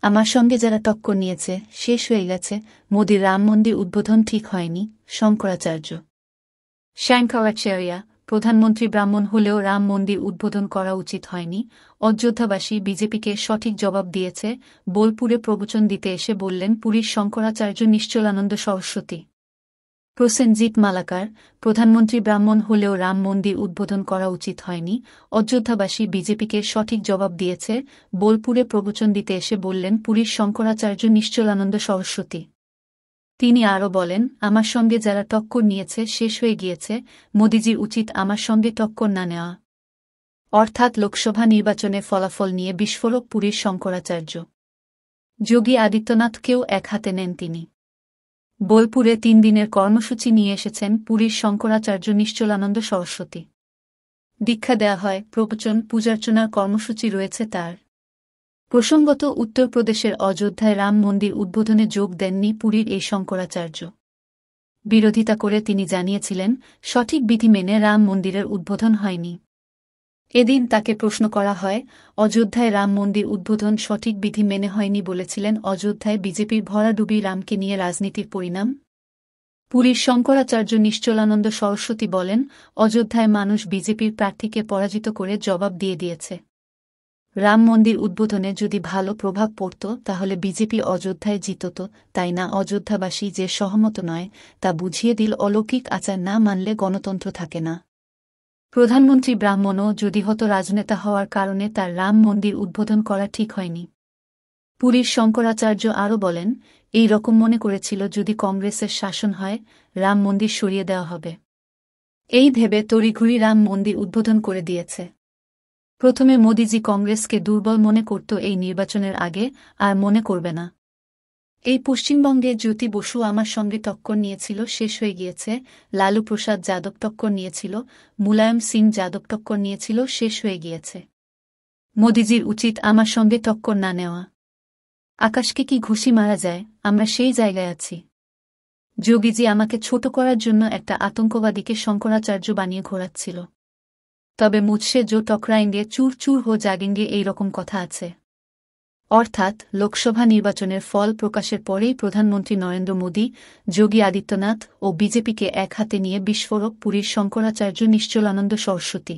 আমার সঙ্গে যারা টক্কর নিয়েছে শেষ হয়ে গেছে। মোদির রাম মন্দির উদ্বোধন ঠিক হয়নি, শঙ্করাচার্য। শঙ্করাচার্য, প্রধানমন্ত্রী ব্রাহ্মণ হলেও রাম মন্দির উদ্বোধন করা উচিত হয়নি। অযোধ্যাবাসী বিজেপিকে সঠিক জবাব দিয়েছে। বোলপুরে প্রবচন দিতে এসে বললেন পুরীর শঙ্করাচার্য নিশ্চলানন্দ সরস্বতী। প্রসেনজিৎ মালাকার, প্রধানমন্ত্রী ব্রাহ্মণ হলেও রাম মন্দির উদ্বোধন করা উচিত হয়নি। অযোধ্যাবাসী বিজেপিকে সঠিক জবাব দিয়েছে। বোলপুরে প্রবচন দিতে এসে বললেন পুরীর শঙ্করাচার্য নিশ্চলানন্দ সরস্বতী। তিনি আরও বলেন, আমার সঙ্গে যারা টক্কর নিয়েছে শেষ হয়ে গিয়েছে। মোদিজি উচিত আমার সঙ্গে টক্কর না নেওয়া। অর্থাৎ লোকসভা নির্বাচনে ফলাফল নিয়ে বিস্ফোরক পুরীর শঙ্করাচার্য। যোগী আদিত্যনাথকেও এক হাতে নেন তিনি। বোলপুরে 3 দিনের কর্মসূচি নিয়ে এসেছেন পুরীর শঙ্করাচার্য নিশ্চলানন্দ সরস্বতী। দীক্ষা দেয়া হয়, প্রবচন, পূজার্চনার কর্মসূচি রয়েছে তার। প্রসঙ্গত, উত্তরপ্রদেশের অযোধ্যায় রাম মন্দির উদ্বোধনে যোগ দেননি পুরীর এই শঙ্করাচার্য। বিরোধিতা করে তিনি জানিয়েছিলেন, সঠিক বিধি মেনে রাম মন্দিরের উদ্বোধন হয়নি। এদিন তাকে প্রশ্ন করা হয়, অযোধ্যায় রাম মন্দির উদ্বোধন সঠিক বিধি মেনে হয়নি বলেছিলেন অযোধ্যায় বিজেপির ভরাডুবি রামকে নিয়ে রাজনীতির পরিণাম। পুরীর শঙ্করাচার্য নিশ্চলানন্দ সরস্বতী বলেন, অযোধ্যায় মানুষ বিজেপির প্রার্থীকে পরাজিত করে জবাব দিয়ে দিয়েছে। রাম মন্দির উদ্বোধনে যদি ভালো প্রভাব পড়ত তাহলে বিজেপি অযোধ্যায় জিতত, তাই না? অযোধ্যাবাসী যে সহমত নয় তা বুঝিয়ে দিল অলৌকিক আচার না মানলে গণতন্ত্র থাকে না। প্রধানমন্ত্রী ব্রাহ্মণও যদি হতো রাজনেতা হওয়ার কারণে তার রাম মন্দির উদ্বোধন করা ঠিক হয়নি। পুরীর শঙ্করাচার্য আরও বলেন, এই রকম মনে করেছিল যদি কংগ্রেসের শাসন হয় রাম মন্দির সরিয়ে দেওয়া হবে। এই ভেবে তড়িঘড়ি রাম মন্দির উদ্বোধন করে দিয়েছে। প্রথমে মোদিজি কংগ্রেসকে দুর্বল মনে করত এই নির্বাচনের আগে, আর মনে করবে না। এই পশ্চিমবঙ্গে জ্যোতি বসু আমার সঙ্গে টক্কর নিয়েছিল, শেষ হয়ে গিয়েছে। লালু প্রসাদ যাদব টক্কর নিয়েছিল, মুলায়ম সিং যাদব টক্কর নিয়েছিল, শেষ হয়ে গিয়েছে। মোদিজির উচিত আমার সঙ্গে টক্কর না নেওয়া। আকাশকে কি ঘুষি মারা যায়, আমরা সেই জায়গায় আছি। যোগীজি আমাকে ছোট করার জন্য একটা আতঙ্কবাদীকে শঙ্করাচার্য বানিয়ে ঘোরাচ্ছিল। তবে মুঝসে জো টকরায়েঙ্গে চুর চুর হো জাগেঙ্গে, এই রকম কথা আছে। অর্থাৎ লোকসভা নির্বাচনের ফল প্রকাশের পরেই প্রধানমন্ত্রী নরেন্দ্র মোদী, যোগী আদিত্যনাথ ও বিজেপিকে এক হাতে নিয়ে বিস্ফোরক পুরীর শঙ্করাচার্য নিশ্চলানন্দ সরস্বতী।